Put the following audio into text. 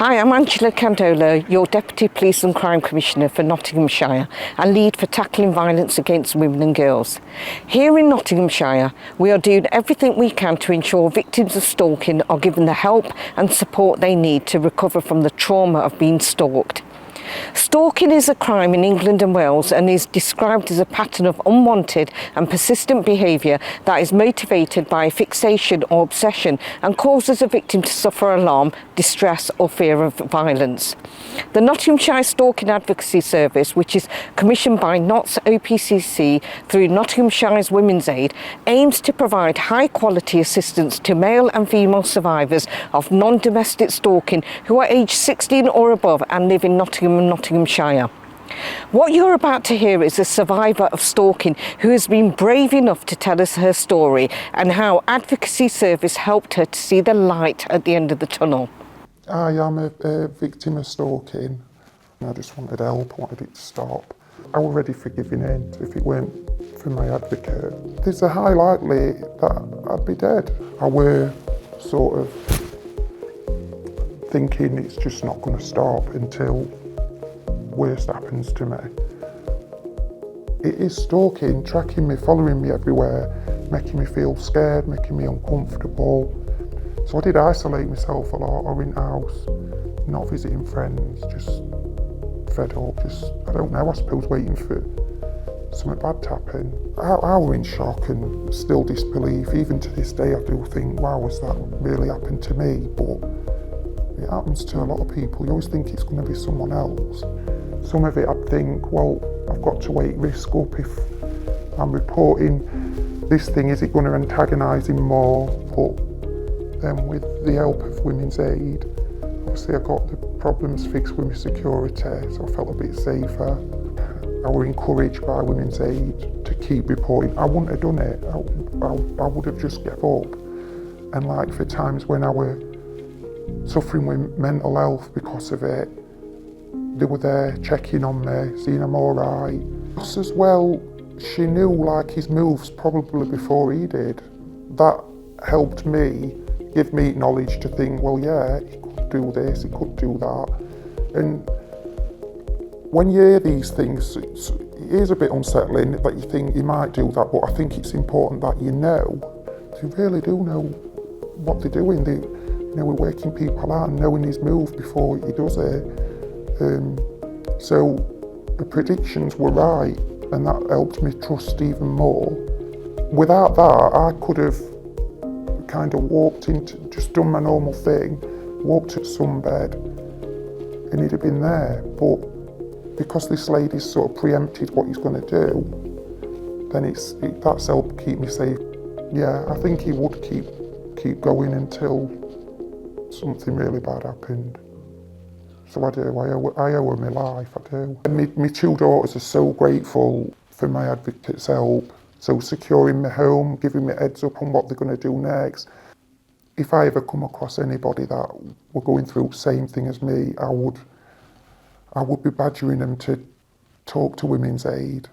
Hi, I'm Angela Candola, your Deputy Police and Crime Commissioner for Nottinghamshire and lead for tackling violence against women and girls. Here in Nottinghamshire, we are doing everything we can to ensure victims of stalking are given the help and support they need to recover from the trauma of being stalked. Stalking is a crime in England and Wales and is described as a pattern of unwanted and persistent behaviour that is motivated by a fixation or obsession and causes a victim to suffer alarm, distress or fear of violence. The Nottinghamshire Stalking Advocacy Service, which is commissioned by NOTS OPCC through Nottinghamshire's Women's Aid, aims to provide high quality assistance to male and female survivors of non-domestic stalking who are aged 16 or above and live in Nottingham and Nottinghamshire. What you're about to hear is a survivor of stalking who has been brave enough to tell us her story and how Advocacy Service helped her to see the light at the end of the tunnel. I am a victim of stalking. I just wanted help, I wanted it to stop. I was ready for giving in if it weren't for my advocate. There's a high likelihood that I'd be dead. I were sort of thinking it's just not going to stop until worst happens to me. It is stalking, tracking me, following me everywhere, making me feel scared, making me uncomfortable. So I did isolate myself a lot, or in house, not visiting friends, just fed up, I don't know, I suppose waiting for something bad to happen. I was in shock and still disbelief. Even to this day I do think, wow, has that really happened to me? But it happens to a lot of people. You always think it's going to be someone else. Some of it I'd think, well, I've got to weigh risk up. If I'm reporting this thing, is it going to antagonise him more? But then with the help of Women's Aid, obviously I got the problems fixed with my security, so I felt a bit safer. I was encouraged by Women's Aid to keep reporting. I wouldn't have done it. I would have just gave up. And like for times when I were suffering with mental health because of it, they were there checking on me, seeing I'm all right. Plus as well, she knew like his moves probably before he did. That helped me, give me knowledge to think, well yeah, he could do this, he could do that. And when you hear these things, it is a bit unsettling that you think he might do that, but I think it's important that you know. They really do know what they're doing. We're waking people out and knowing his move before he does it. So the predictions were right, and that helped me trust even more. Without that, I could have kind of walked into, just done my normal thing, walked at sunbed, and he'd have been there. But because this lady's sort of preempted what he's going to do, then that's helped keep me safe. Yeah, I think he would keep going until something really bad happened. So I do, I owe her my life, I do. And my two daughters are so grateful for my advocate's help, so securing my home, giving me heads up on what they're going to do next. If I ever come across anybody that were going through the same thing as me, I would be badgering them to talk to Women's Aid,